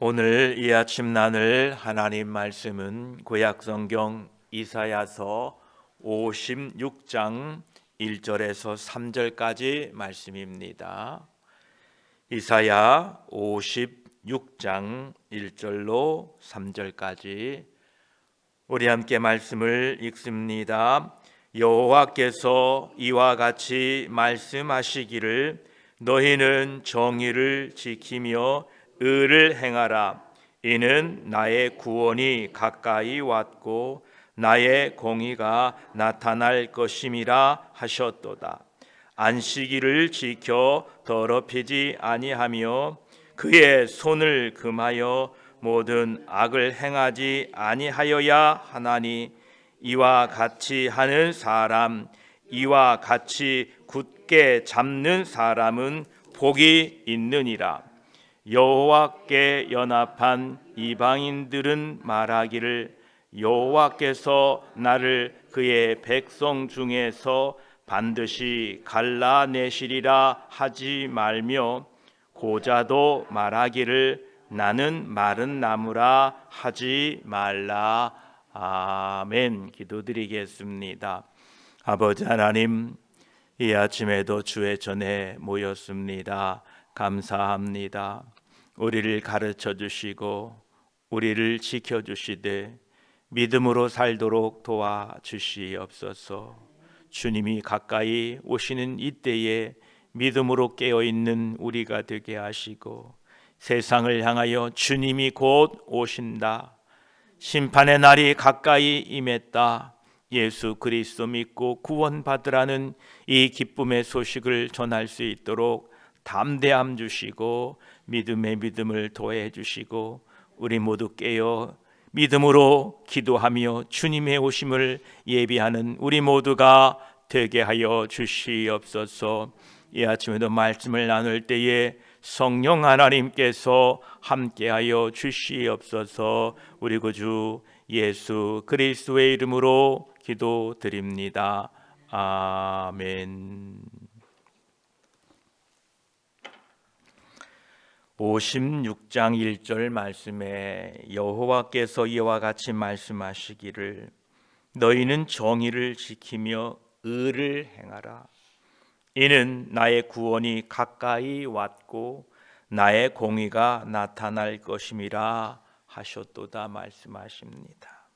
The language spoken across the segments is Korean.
오늘 이 아침 나눌 하나님 말씀은 구약성경 이사야서 56장 1절에서 3절까지 말씀입니다. 이사야 56장 1절로 3절까지 우리 함께 말씀을 읽습니다. 여호와께서 이와 같이 말씀하시기를 너희는 정의를 지키며 의를 행하라. 이는 나의 구원이 가까이 왔고 나의 공의가 나타날 것임이라 하셨도다. 안식일을 지켜 더럽히지 아니하며 그의 손을 금하여 모든 악을 행하지 아니하여야 하나니 이와 같이 하는 사람, 이와 같이 굳게 잡는 사람은 복이 있느니라. 여호와께 연합한 이방인들은 말하기를 여호와께서 나를 그의 백성 중에서 반드시 갈라내시리라 하지 말며 고자도 말하기를 나는 마른 나무라 하지 말라. 아멘. 기도드리겠습니다. 아버지 하나님, 이 아침에도 주의 전에 모였습니다. 감사합니다. 우리를 가르쳐 주시고 우리를 지켜 주시되 믿음으로 살도록 도와주시옵소서. 주님이 가까이 오시는 이때에 믿음으로 깨어있는 우리가 되게 하시고 세상을 향하여 주님이 곧 오신다, 심판의 날이 가까이 임했다, 예수 그리스도 믿고 구원받으라는 이 기쁨의 소식을 전할 수 있도록 담대함 주시고 믿음의 믿음을 더해 주시고 우리 모두 깨어 믿음으로 기도하며 주님의 오심을 예비하는 우리 모두가 되게 하여 주시옵소서. 이 아침에도 말씀을 나눌 때에 성령 하나님께서 함께하여 주시옵소서. 우리 구주 예수 그리스도의 이름으로 기도드립니다. 아멘. 56장 1절 말씀에 여호와께서 이와 같이 말씀하시기를 너희는 정의를 지키며 의를 행하라. 이는 나의 구원이 가까이 왔고 나의 공의가 나타날 것임이라 하셨도다 말씀하십니다.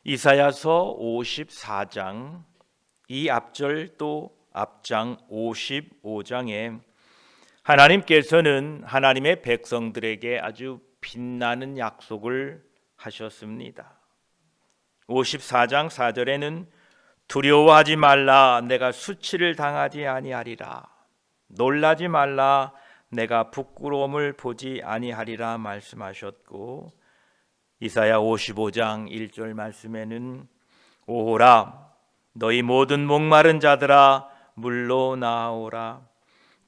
이사야서 54장 이 앞절 또 앞장 55장에 하나님께서는 하나님의 백성들에게 아주 빛나는 약속을 하셨습니다. 54장 4절에는 두려워하지 말라, 내가 수치를 당하지 아니하리라. 놀라지 말라, 내가 부끄러움을 보지 아니하리라 말씀하셨고, 이사야 55장 1절 말씀에는 오호라, 너희 모든 목마른 자들아 물로 나오라.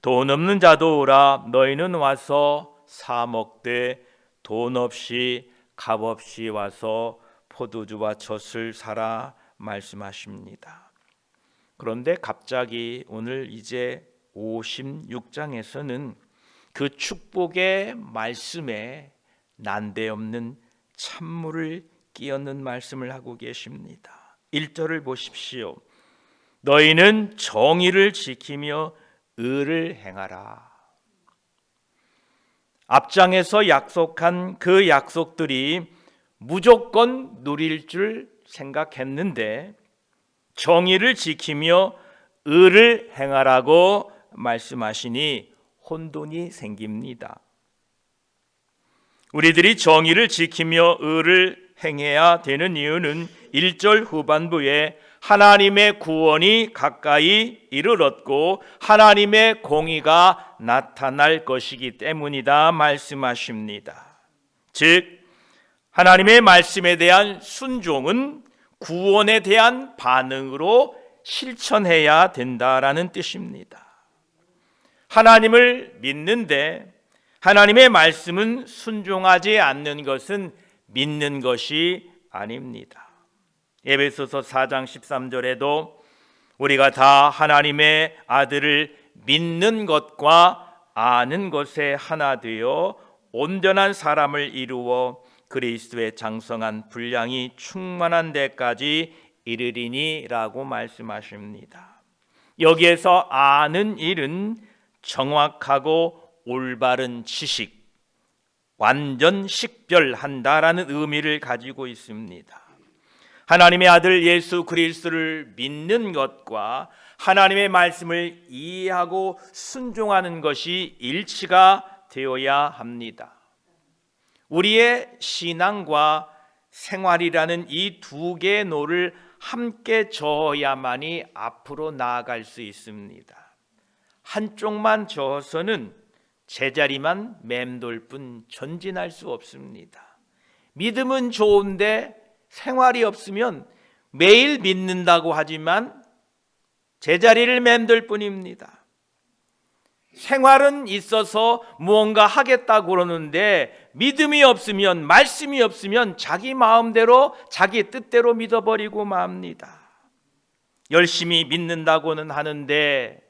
돈 없는 자도 오라. 너희는 와서 사 먹되 돈 없이 값 없이 와서 포도주와 젖을 사라 말씀하십니다. 그런데 갑자기 오늘 이제 56장에서는 그 축복의 말씀에 난데없는 찬물을 끼얹는 말씀을 하고 계십니다. 1절을 보십시오. 너희는 정의를 지키며 의를 행하라. 앞장에서 약속한 그 약속들이 무조건 누릴 줄 생각했는데 정의를 지키며 의를 행하라고 말씀하시니 혼돈이 생깁니다. 우리들이 정의를 지키며 의를 행해야 되는 이유는 1절 후반부에 하나님의 구원이 가까이 이르렀고 하나님의 공의가 나타날 것이기 때문이다 말씀하십니다. 즉 하나님의 말씀에 대한 순종은 구원에 대한 반응으로 실천해야 된다라는 뜻입니다. 하나님을 믿는데 하나님의 말씀은 순종하지 않는 것은 믿는 것이 아닙니다. 에베소서 4장 13절에도 우리가 다 하나님의 아들을 믿는 것과 아는 것에 하나 되어 온전한 사람을 이루어 그리스도의 장성한 분량이 충만한 데까지 이르리니라고 말씀하십니다. 여기에서 아는 일은 정확하고 올바른 지식, 완전 식별한다라는 의미를 가지고 있습니다. 하나님의 아들 예수 그리스도를 믿는 것과 하나님의 말씀을 이해하고 순종하는 것이 일치가 되어야 합니다. 우리의 신앙과 생활이라는 이 두 개의 노를 함께 저어야만이 앞으로 나아갈 수 있습니다. 한쪽만 저어서는 제자리만 맴돌 뿐 전진할 수 없습니다. 믿음은 좋은데 생활이 없으면 매일 믿는다고 하지만 제자리를 맴돌 뿐입니다. 생활은 있어서 무언가 하겠다고 그러는데 믿음이 없으면, 말씀이 없으면 자기 마음대로 자기 뜻대로 믿어버리고 맙니다. 열심히 믿는다고는 하는데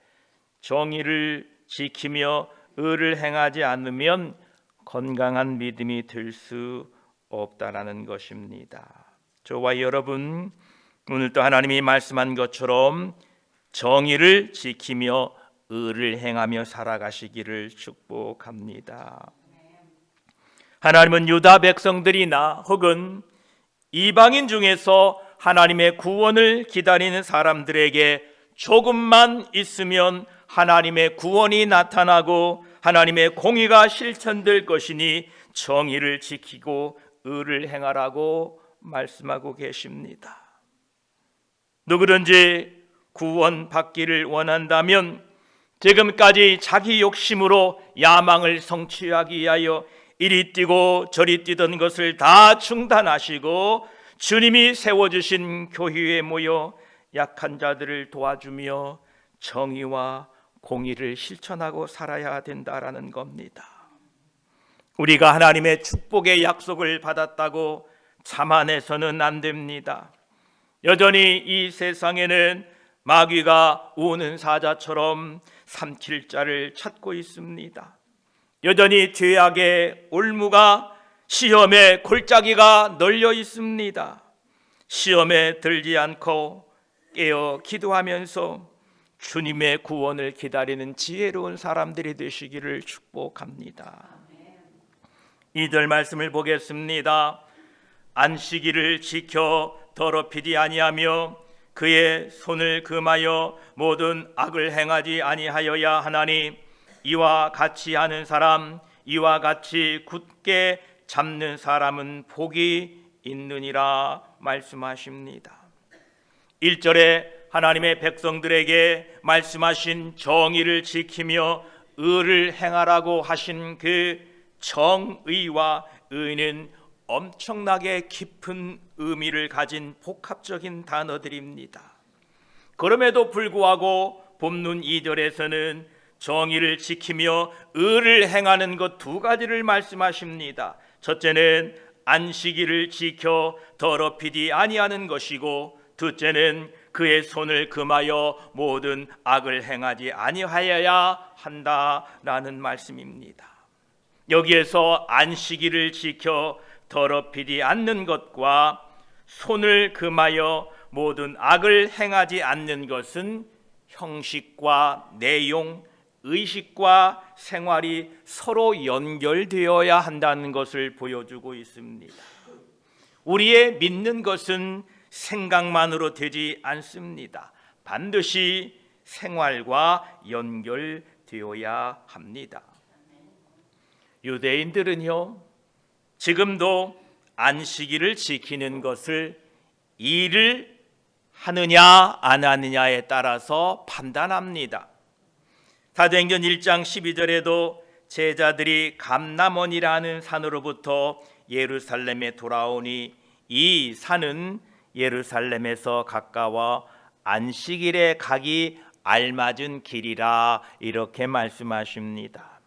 정의를 지키며 의를 행하지 않으면 건강한 믿음이 될 수 없다라는 것입니다. 저와 여러분, 오늘도 하나님이 말씀한 것처럼 정의를 지키며 의를 행하며 살아가시기를 축복합니다. 하나님은 유다 백성들이나 혹은 이방인 중에서 하나님의 구원을 기다리는 사람들에게 조금만 있으면 하나님의 구원이 나타나고 하나님의 공의가 실천될 것이니 정의를 지키고 의를 행하라고 말씀하고 계십니다. 누구든지 구원받기를 원한다면 지금까지 자기 욕심으로 야망을 성취하기 위하여 이리 뛰고 저리 뛰던 것을 다 중단하시고 주님이 세워주신 교회에 모여 약한 자들을 도와주며 정의와 공의를 실천하고 살아야 된다라는 겁니다. 우리가 하나님의 축복의 약속을 받았다고 자만해서는 안 됩니다. 여전히 이 세상에는 마귀가 우는 사자처럼 삼킬 자를 찾고 있습니다. 여전히 죄악의 올무가 시험의 골짜기가 널려 있습니다. 시험에 들지 않고 깨어 기도하면서 주님의 구원을 기다리는 지혜로운 사람들이 되시기를 축복합니다. 2절 말씀을 보겠습니다. 안식일을 지켜 더럽히지 아니하며 그의 손을 금하여 모든 악을 행하지 아니하여야 하나니 이와 같이 하는 사람, 이와 같이 굳게 잡는 사람은 복이 있느니라 말씀하십니다. 1절에 하나님의 백성들에게 말씀하신 정의를 지키며 의를 행하라고 하신 그 정의와 의는 엄청나게 깊은 의미를 가진 복합적인 단어들입니다. 그럼에도 불구하고 본문 2절에서는 정의를 지키며 의를 행하는 것 두 가지를 말씀하십니다. 첫째는 안식일을 지켜 더럽히지 아니하는 것이고, 둘째는 그의 손을 금하여 모든 악을 행하지 아니하여야 한다라는 말씀입니다. 여기에서 안식일을 지켜 더럽히지 않는 것과 손을 금하여 모든 악을 행하지 않는 것은 형식과 내용, 의식과 생활이 서로 연결되어야 한다는 것을 보여주고 있습니다. 우리의 믿는 것은 생각만으로 되지 않습니다. 반드시 생활과 연결되어야 합니다. 유대인들은요, 지금도 안식일을 지키는 것을 일을 하느냐 안 하느냐에 따라서 판단합니다. 사도행전 1장 12절에도 제자들이 감람원이라는 산으로부터 예루살렘에 돌아오니 이 산은 예루살렘에서 가까워 안식일에 가기 알맞은 길이라 이렇게 말씀하십니다.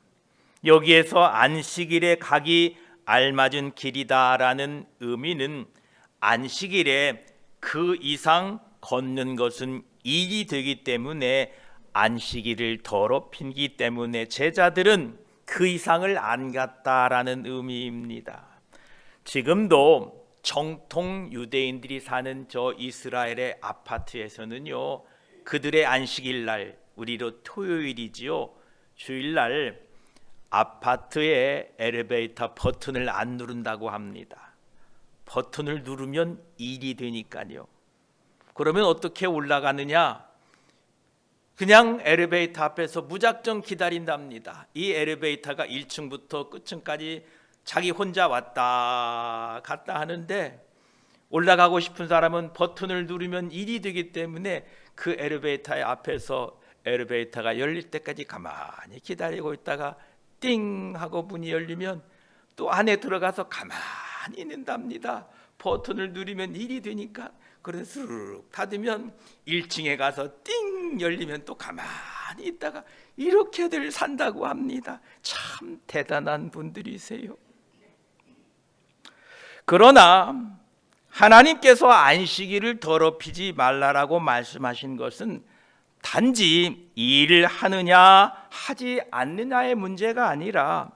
여기에서 안식일에 가기 알맞은 길이다라는 의미는 안식일에 그 이상 걷는 것은 일이 되기 때문에 안식일을 더럽히기 때문에 제자들은 그 이상을 안 갔다라는 의미입니다. 지금도 정통 유대인들이 사는 저 이스라엘의 아파트에서는요, 그들의 안식일 날, 우리로 토요일이지요, 주일날 아파트의 엘리베이터 버튼을 안 누른다고 합니다. 버튼을 누르면 일이 되니까요. 그러면 어떻게 올라가느냐? 그냥 엘리베이터 앞에서 무작정 기다린답니다. 이 엘리베이터가 1층부터 끝층까지 자기 혼자 왔다 갔다 하는데, 올라가고 싶은 사람은 버튼을 누르면 일이 되기 때문에 그 엘리베이터의 앞에서 엘리베이터가 열릴 때까지 가만히 기다리고 있다가 띵 하고 문이 열리면 또 안에 들어가서 가만히 있는답니다. 버튼을 누르면 일이 되니까. 그래서 스르륵 닫으면 1층에 가서 띵 열리면 또 가만히 있다가 이렇게들 산다고 합니다. 참 대단한 분들이세요. 그러나 하나님께서 안식일을 더럽히지 말라라고 말씀하신 것은 단지 일을 하느냐 하지 않느냐의 문제가 아니라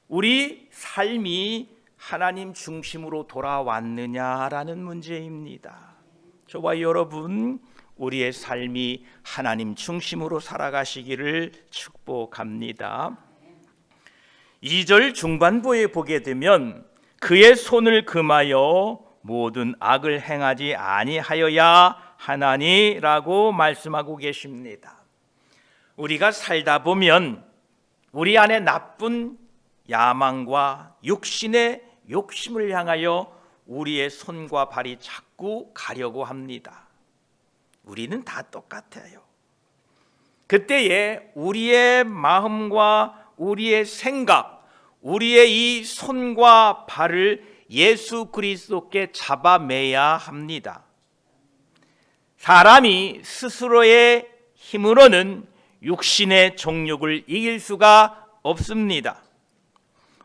우리 삶이 하나님 중심으로 돌아왔느냐라는 문제입니다. 저와 여러분, 우리의 삶이 하나님 중심으로 살아가시기를 축복합니다. 2절 중반부에 보게 되면 그의 손을 금하여 모든 악을 행하지 아니하여야 하나니라고 말씀하고 계십니다. 우리가 살다 보면 우리 안에 나쁜 야망과 육신의 욕심을 향하여 우리의 손과 발이 자꾸 가려고 합니다. 우리는 다 똑같아요. 그때에 우리의 마음과 우리의 생각, 우리의 이 손과 발을 예수 그리스도께 잡아매야 합니다. 사람이 스스로의 힘으로는 육신의 정욕을 이길 수가 없습니다.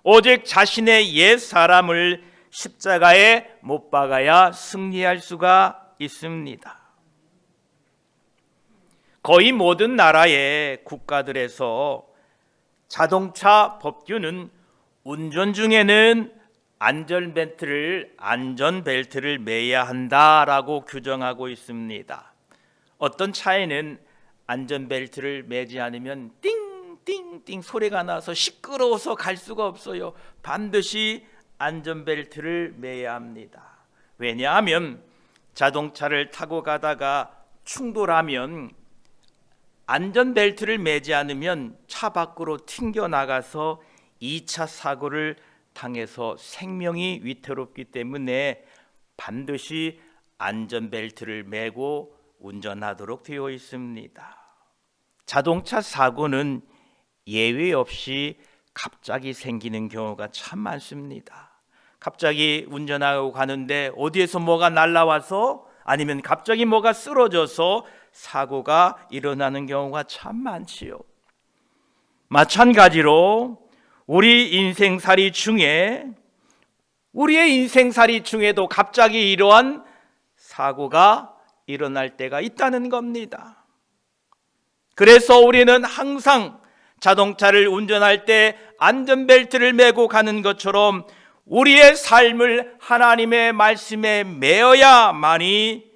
오직 자신의 옛 사람을 십자가에 못 박아야 승리할 수가 있습니다. 거의 모든 나라의 국가들에서 자동차 법규는 운전 중에는 안전벨트를 매야 한다라고 규정하고 있습니다. 어떤 차에는 안전벨트를 매지 않으면 띵띵띵 소리가 나서 시끄러워서 갈 수가 없어요. 반드시 안전벨트를 매야 합니다. 왜냐하면 자동차를 타고 가다가 충돌하면 안전벨트를 매지 않으면 차 밖으로 튕겨나가서 2차 사고를 당해서 생명이 위태롭기 때문에 반드시 안전벨트를 매고 운전하도록 되어 있습니다. 자동차 사고는 예외 없이 갑자기 생기는 경우가 참 많습니다. 갑자기 운전하고 가는데 어디에서 뭐가 날아와서 아니면 갑자기 뭐가 쓰러져서 사고가 일어나는 경우가 참 많지요. 마찬가지로 우리의 인생살이 중에도 갑자기 이러한 사고가 일어날 때가 있다는 겁니다. 그래서 우리는 항상 자동차를 운전할 때 안전벨트를 매고 가는 것처럼 우리의 삶을 하나님의 말씀에 매어야만이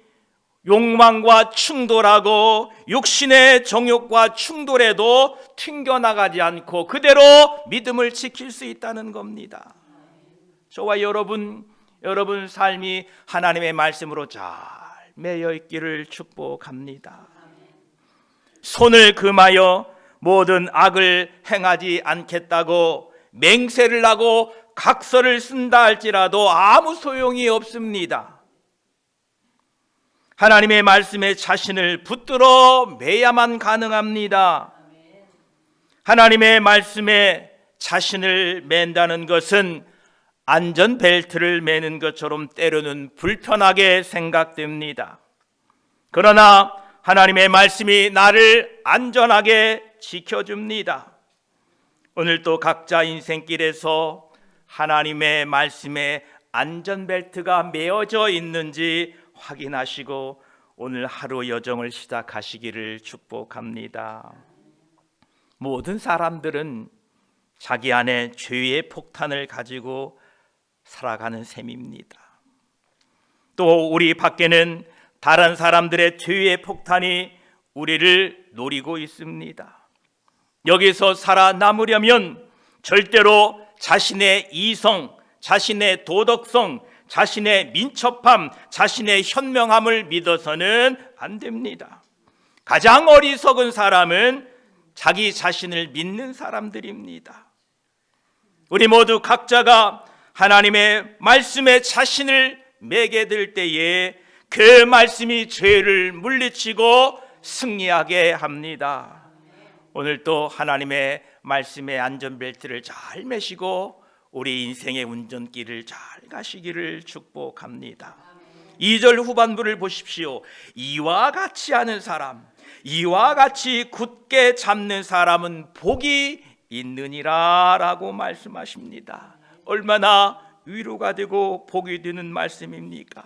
욕망과 충돌하고 육신의 정욕과 충돌에도 튕겨나가지 않고 그대로 믿음을 지킬 수 있다는 겁니다. 저와 여러분 삶이 하나님의 말씀으로 잘 매여 있기를 축복합니다. 손을 금하여 모든 악을 행하지 않겠다고 맹세를 하고 각서를 쓴다 할지라도 아무 소용이 없습니다. 하나님의 말씀에 자신을 붙들어 매야만 가능합니다. 하나님의 말씀에 자신을 맨다는 것은 안전벨트를 매는 것처럼 때로는 불편하게 생각됩니다. 그러나 하나님의 말씀이 나를 안전하게 지켜줍니다. 오늘도 각자 인생길에서 하나님의 말씀에 안전벨트가 매어져 있는지 확인하시고 오늘 하루 여정을 시작하시기를 축복합니다. 모든 사람들은 자기 안에 죄의 폭탄을 가지고 살아가는 셈입니다. 또 우리 밖에는 다른 사람들의 죄의 폭탄이 우리를 노리고 있습니다. 여기서 살아남으려면 절대로 자신의 이성, 자신의 도덕성, 자신의 민첩함, 자신의 현명함을 믿어서는 안 됩니다. 가장 어리석은 사람은 자기 자신을 믿는 사람들입니다. 우리 모두 각자가 하나님의 말씀에 자신을 매게 될 때에 그 말씀이 죄를 물리치고 승리하게 합니다. 오늘 또 하나님의 말씀의 안전벨트를 잘 매시고 우리 인생의 운전길을 잘 가시기를 축복합니다. 2절 후반부를 보십시오. 이와 같이 하는 사람, 이와 같이 굳게 잡는 사람은 복이 있느니라 라고 말씀하십니다. 얼마나 위로가 되고 복이 되는 말씀입니까?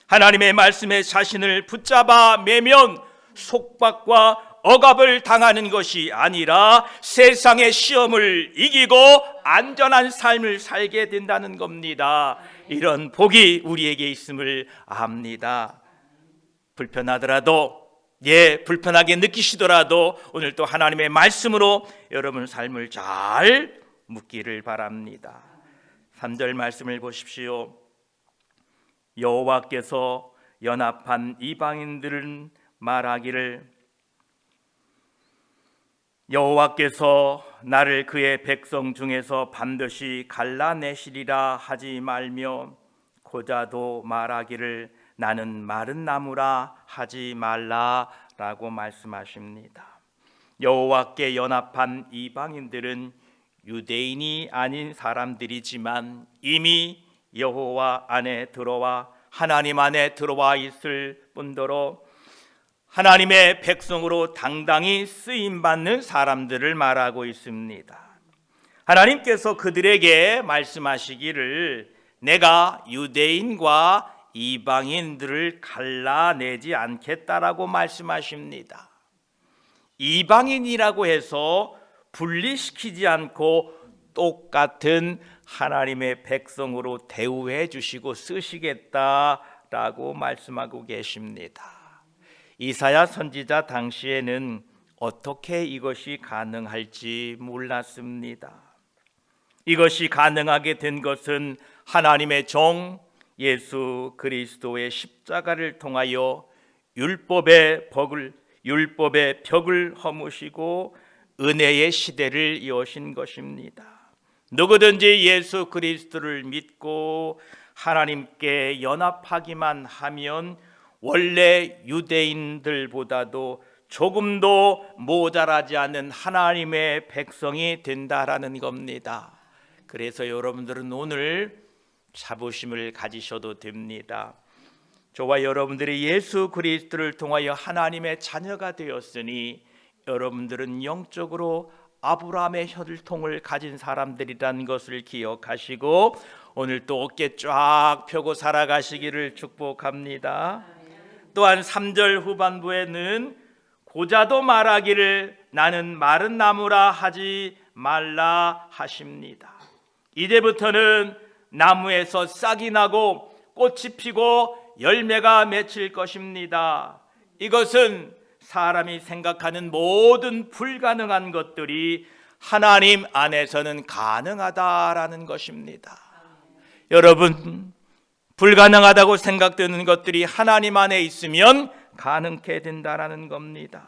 하나님의 말씀에 자신을 붙잡아 매면 속박과 억압을 당하는 것이 아니라 세상의 시험을 이기고 안전한 삶을 살게 된다는 겁니다. 이런 복이 우리에게 있음을 압니다. 불편하더라도, 불편하게 느끼시더라도 오늘 또 하나님의 말씀으로 여러분 삶을 잘 묻기를 바랍니다. 3절 말씀을 보십시오. 여호와께서 연합한 이방인들은 말하기를 여호와께서 나를 그의 백성 중에서 반드시 갈라내시리라 하지 말며 고자도 말하기를 나는 마른 나무라 하지 말라라고 말씀하십니다. 여호와께 연합한 이방인들은 유대인이 아닌 사람들이지만 이미 여호와 안에 들어와 하나님 안에 들어와 있을 뿐더러 하나님의 백성으로 당당히 쓰임받는 사람들을 말하고 있습니다. 하나님께서 그들에게 말씀하시기를 내가 유대인과 이방인들을 갈라내지 않겠다라고 말씀하십니다. 이방인이라고 해서 분리시키지 않고 똑같은 하나님의 백성으로 대우해 주시고 쓰시겠다라고 말씀하고 계십니다. 이사야 선지자 당시에는 어떻게 이것이 가능할지 몰랐습니다. 이것이 가능하게 된 것은 하나님의 종 예수 그리스도의 십자가를 통하여 율법의 벽을 허무시고 은혜의 시대를 여신 것입니다. 누구든지 예수 그리스도를 믿고 하나님께 연합하기만 하면 원래 유대인들보다도 조금도 모자라지 않는 하나님의 백성이 된다라는 겁니다. 그래서 여러분들은 오늘 자부심을 가지셔도 됩니다. 저와 여러분들이 예수 그리스도를 통하여 하나님의 자녀가 되었으니 여러분들은 영적으로 아브라함의 혈통을 가진 사람들이라는 것을 기억하시고 오늘 또 어깨 쫙 펴고 살아가시기를 축복합니다. 또한 3절 후반부에는 고자도 말하기를 나는 마른 나무라 하지 말라 하십니다. 이제부터는 나무에서 싹이 나고 꽃이 피고 열매가 맺힐 것입니다. 이것은 사람이 생각하는 모든 불가능한 것들이 하나님 안에서는 가능하다라는 것입니다. 여러분, 불가능하다고 생각되는 것들이 하나님 안에 있으면 가능케 된다라는 겁니다.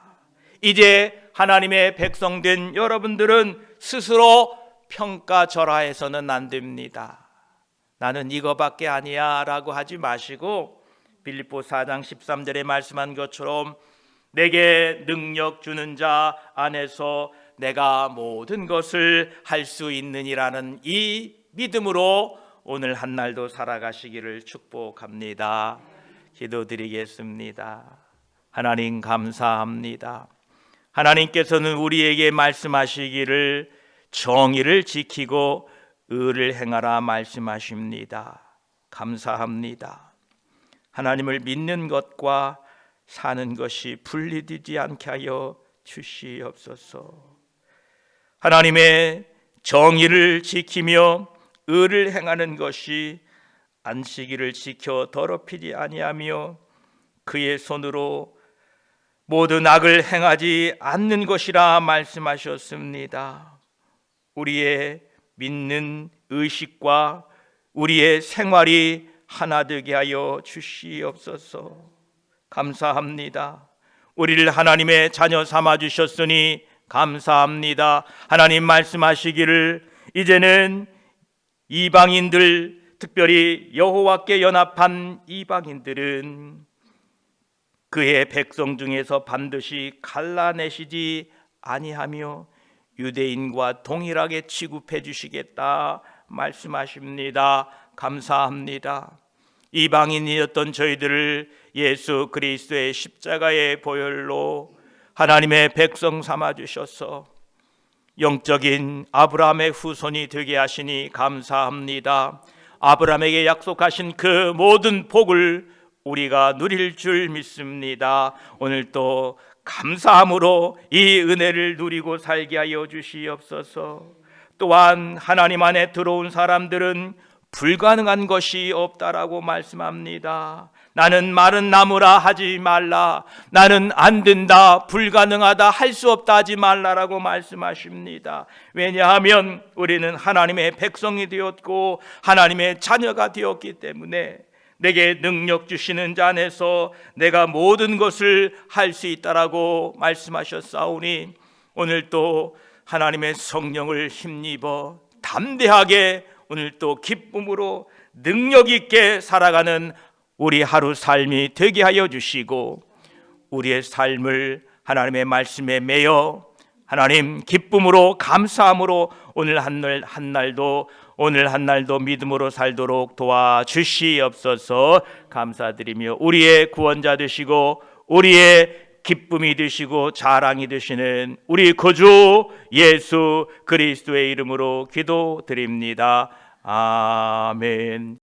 이제 하나님의 백성된 여러분들은 스스로 평가절하해서는 안 됩니다. 나는 이거밖에 아니야 라고 하지 마시고 빌립보 4장 13절에 말씀한 것처럼 내게 능력 주는 자 안에서 내가 모든 것을 할 수 있느니라는 이 믿음으로 오늘 한 날도 살아가시기를 축복합니다. 기도드리겠습니다. 하나님 감사합니다. 하나님께서는 우리에게 말씀하시기를 정의를 지키고 의를 행하라 말씀하십니다. 감사합니다. 하나님을 믿는 것과 사는 것이 분리되지 않게 하여 주시옵소서. 하나님의 정의를 지키며 의를 행하는 것이 안식일을 지켜 더럽히지 아니하며 그의 손으로 모든 악을 행하지 않는 것이라 말씀하셨습니다. 우리의 믿는 의식과 우리의 생활이 하나 되게 하여 주시옵소서. 감사합니다. 우리를 하나님의 자녀 삼아 주셨으니 감사합니다. 하나님 말씀하시기를 이제는 이방인들, 특별히 여호와께 연합한 이방인들은 그의 백성 중에서 반드시 갈라내시지 아니하며 유대인과 동일하게 취급해 주시겠다 말씀하십니다. 감사합니다. 이방인이었던 저희들을 예수 그리스도의 십자가의 보혈로 하나님의 백성 삼아 주셔서 영적인 아브라함의 후손이 되게 하시니 감사합니다. 아브라함에게 약속하신 그 모든 복을 우리가 누릴 줄 믿습니다. 오늘 또 감사함으로 이 은혜를 누리고 살게 하여 주시옵소서. 또한 하나님 안에 들어온 사람들은 불가능한 것이 없다라고 말씀합니다. 나는 마른 나무라 하지 말라, 나는 안 된다, 불가능하다, 할 수 없다 하지 말라라고 말씀하십니다. 왜냐하면 우리는 하나님의 백성이 되었고 하나님의 자녀가 되었기 때문에 내게 능력 주시는 자 안에서 내가 모든 것을 할 수 있다라고 말씀하셨사오니 오늘 또 하나님의 성령을 힘입어 담대하게 오늘 또 기쁨으로 능력 있게 살아가는 우리 하루 삶이 되게 하여 주시고 우리의 삶을 하나님의 말씀에 매여 하나님 기쁨으로 감사함으로 오늘 한 날도 믿음으로 살도록 도와주시옵소서. 감사드리며 우리의 구원자 되시고 우리의 기쁨이 되시고 자랑이 되시는 우리 구주 예수 그리스도의 이름으로 기도드립니다. 아멘.